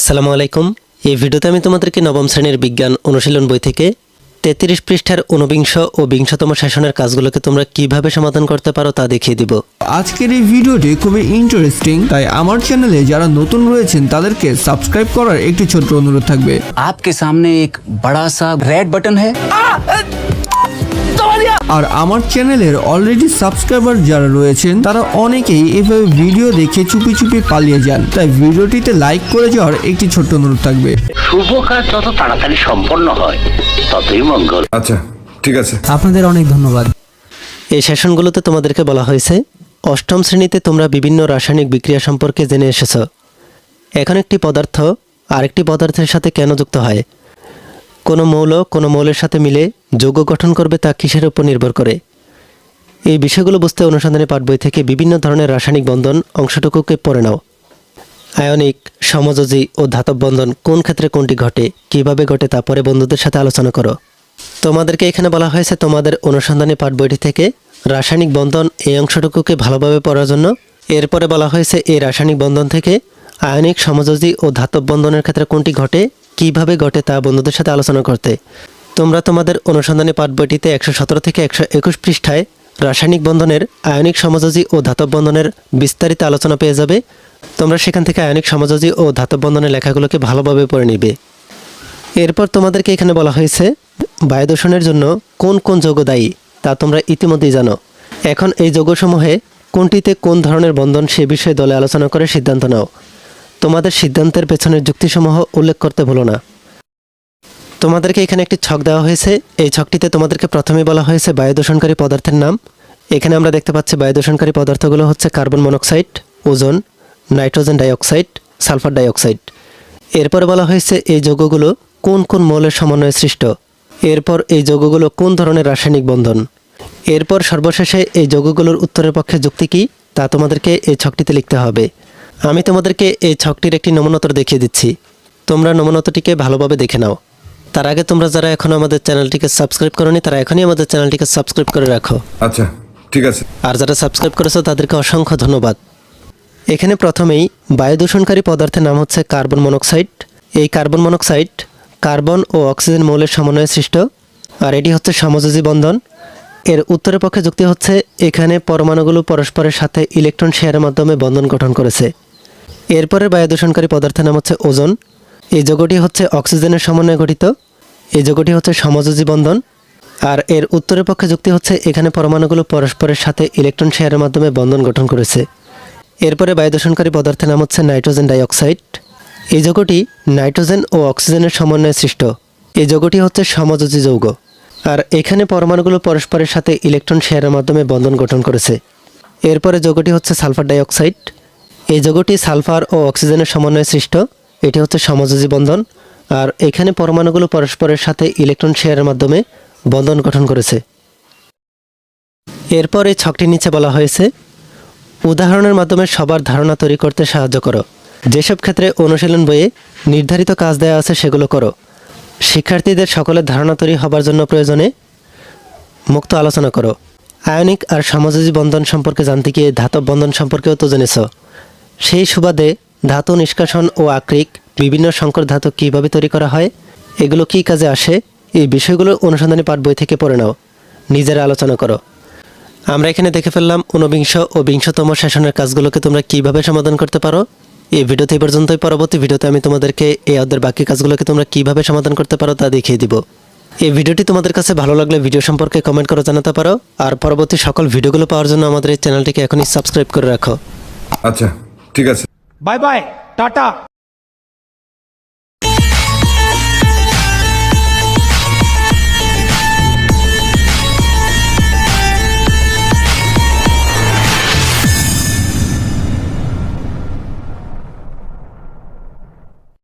আসসালামু আলাইকুম। এই ভিডিওতে আমি তোমাদেরকে নবম শ্রেণীর বিজ্ঞান অনুশীলন বই থেকে 33 পৃষ্ঠার 49 ও 20তম সেশনের কাজগুলোকে তোমরা কিভাবে সমাধান করতে পারো তা দেখিয়ে দিব। আজকের এই ভিডিওটি খুবই ইন্টারেস্টিং, তাই আমার চ্যানেলে যারা নতুন রয়েছেন তাদেরকে সাবস্ক্রাইব করার একটি ছোট্ট অনুরোধ থাকবে। आपके सामने एक बड़ा सा रेड बटन है। আর আমার চ্যানেলের অলরেডি সাবস্ক্রাইবার যারা রয়েছেন তারা অনেকেই এভাবে ভিডিও দেখে চুপি চুপি পালিয়ে যান, তাই ভিডিওটিতে লাইক করে যাওয়ার একটি ছোট্ট অনুরোধ থাকবে। শুভ কাজ যত তাড়াতাড়ি সম্পন্ন হয় ততই মঙ্গল। আচ্ছা ঠিক আছে, আপনাদের অনেক ধন্যবাদ। এই সেশনগুলোতে তোমাদেরকে বলা হয়েছে অষ্টম শ্রেণীতে তোমরা বিভিন্ন রাসায়নিক বিক্রিয়া সম্পর্কে জেনে এসেছো। এখন একটি পদার্থ আরেকটি পদার্থের সাথে কেন যুক্ত হয়, কোনো মৌল কোনো মৌলের সাথে মিলে যৌগ গঠন করবে তা কিসের উপর নির্ভর করে, এই বিষয়গুলো বুঝতে অনুসন্ধানী পাঠ বই থেকে বিভিন্ন ধরনের রাসায়নিক বন্ধন অংশটুকুকে পড়ে নাও। আয়নিক, সমযোজী ও ধাতব বন্ধন কোন ক্ষেত্রে কোনটি ঘটে, কিভাবে ঘটে তা পরে বন্ধুদের সাথে আলোচনা করো। তোমাদেরকে এখানে বলা হয়েছে তোমাদের অনুসন্ধানী পাঠ বইটি থেকে রাসায়নিক বন্ধন এই অংশটুকুকে ভালোভাবে পড়ার জন্য। এরপরে বলা হয়েছে এই রাসায়নিক বন্ধন থেকে আয়নিক, সমযোজী ও ধাতব বন্ধনের ক্ষেত্রে কোনটি ঘটে, কিভাবে ঘটে তা বন্ধুদের সাথে আলোচনা করতে। তোমরা তোমাদের অনুসন্ধানী পাঠ বইটিতে 117 থেকে 121 পৃষ্ঠায় রাসায়নিক বন্ধনের আয়নিক, সমযোজী ও ধাতব বন্ধনের বিস্তারিত আলোচনা পেয়ে যাবে। তোমরা সেখান থেকে আয়নিক, সমযোজী ও ধাতব বন্ধনের লেখাগুলোকে ভালোভাবে পড়ে নিবে। এরপর তোমাদেরকে এখানে বলা হয়েছে বায়ু দূষণের জন্য কোন কোন যৌগ দায়ী তা তোমরা ইতিমধ্যেই জানো। এখন এই যৌগসমূহে কোনটিতে কোন ধরনের বন্ধন সে বিষয়ে দলে আলোচনা করে সিদ্ধান্ত নাও। তোমাদের সিদ্ধান্তের পেছনের যুক্তিসমূহ উল্লেখ করতে ভুলো না। তোমাদেরকে এখানে একটি ছক দেওয়া হয়েছে। এই ছকটিতে তোমাদেরকে প্রথমে বলা হয়েছে বায়ু দূষণকারী পদার্থের নাম। এখানে আমরা দেখতে পাচ্ছি বায়ু দূষণকারী পদার্থগুলো হচ্ছে carbon monoxide, ozone, nitrogen dioxide, sulphur dioxide. এরপরে বলা হয়েছে এই যৌগগুলো কোন কোন মৌলের সমন্বয়ে সৃষ্ট, এরপর এই যৌগগুলো কোন ধরনের রাসায়নিক বন্ধন, এরপর সর্বশেষে এই যৌগগুলোর উত্তরের পক্ষে যুক্তি কী তা তোমাদেরকে এই ছকটিতে লিখতে হবে। আমি তোমাদেরকে এই ছকটির একটি নমুনোত্তর দেখিয়ে দিচ্ছি, তোমরা নমুনোত্তরটিকে ভালোভাবে দেখে নাও। তার আগে তোমরা যারা এখনও আমাদের চ্যানেলটিকে সাবস্ক্রাইব করোনি তারা এখনই আমাদের চ্যানেলটিকে সাবস্ক্রাইব করে রাখো। আচ্ছা ঠিক আছে। আর যারা সাবস্ক্রাইব করেছো তাদেরকে অসংখ্য ধন্যবাদ। এখানে প্রথমেই বায়ু দূষণকারী পদার্থের নাম হচ্ছে কার্বন মনোক্সাইড। এই কার্বন মনোক্সাইড কার্বন ও অক্সিজেন মৌলের সমন্বয়ে সৃষ্ট, আর এটি হচ্ছে সমযোজী বন্ধন। এর উত্তরের পক্ষে যুক্তি হচ্ছে এখানে পরমাণুগুলো পরস্পরের সাথে ইলেকট্রন শেয়ারের মাধ্যমে বন্ধন গঠন করেছে। এরপরের বায়ু দূষণকারী পদার্থের নাম হচ্ছে ওজোন। এই যৌগটি হচ্ছে অক্সিজেনের সমন্বয়ে গঠিত, এই যৌগটি হচ্ছে সমযোজী বন্ধন। আর এর উত্তরের পক্ষে যুক্তি হচ্ছে এখানে পরমাণুগুলো পরস্পরের সাথে ইলেকট্রন শেয়ারের মাধ্যমে বন্ধন গঠন করেছে। এরপরে বায়ু দূষণকারী পদার্থের নাম হচ্ছে নাইট্রোজেন ডাইঅক্সাইড। এই যৌগটি নাইট্রোজেন ও অক্সিজেনের সমন্বয়ে সৃষ্ট, এই যৌগটি হচ্ছে সমযোজী যৌগ। আর এখানে পরমাণুগুলো পরস্পরের সাথে ইলেকট্রন শেয়ারের মাধ্যমে বন্ধন গঠন করেছে। এরপরে যৌগটি হচ্ছে সালফার ডাইঅক্সাইড। এই যৌগটি সালফার ও অক্সিজেনের সমন্বয়ে সৃষ্ট, এটি হচ্ছে সমযোজী বন্ধন। আর এখানে পরমাণুগুলো পরস্পরের সাথে ইলেকট্রন শেয়ারের মাধ্যমে বন্ধন গঠন করেছে। এরপর এই ছকটির নিচে বলা হয়েছে উদাহরণের মাধ্যমে সবার ধারণা তৈরি করতে সাহায্য করো। যেসব ক্ষেত্রে অনুশীলন বইয়ে নির্ধারিত কাজ দেওয়া আছে সেগুলো করো। শিক্ষার্থীদের সকলের ধারণা তৈরি হবার জন্য প্রয়োজনে মুক্ত আলোচনা করো। আয়নিক আর সমযোজী বন্ধন সম্পর্কে জানতে গিয়ে ধাতব বন্ধন সম্পর্কেও তো জেনেছ। সেই সুবাদে ধাতু নিষ্কাশন ও আকরিক বিভিন্ন সংকর ধাতু কীভাবে তৈরি করা হয়, এগুলো কী কাজে আসে, এই বিষয়গুলো অনুসন্ধানী পাঠ বই থেকে পড়ে নাও, নিজেরা আলোচনা করো। আমরা এখানে দেখে ফেললাম 49 ও 20তম সেশনের কাজগুলোকে তোমরা কিভাবে সমাধান করতে পারো। এই ভিডিওতে এই পর্যন্তই। পরবর্তী ভিডিওতে আমি তোমাদেরকে এই অধ্যায়ের বাকি কাজগুলোকে তোমরা কিভাবে সমাধান করতে পারো তা দেখিয়ে দিব। এই ভিডিওটি তোমাদের কাছে ভালো লাগলে ভিডিও সম্পর্কে কমেন্ট করে জানাতে পারো। আর পরবর্তী সকল ভিডিওগুলো পাওয়ার জন্য আমাদের এই চ্যানেলটিকে এখনই সাবস্ক্রাইব করে রাখো। আচ্ছা ঠিক আছে। Bye bye Tata.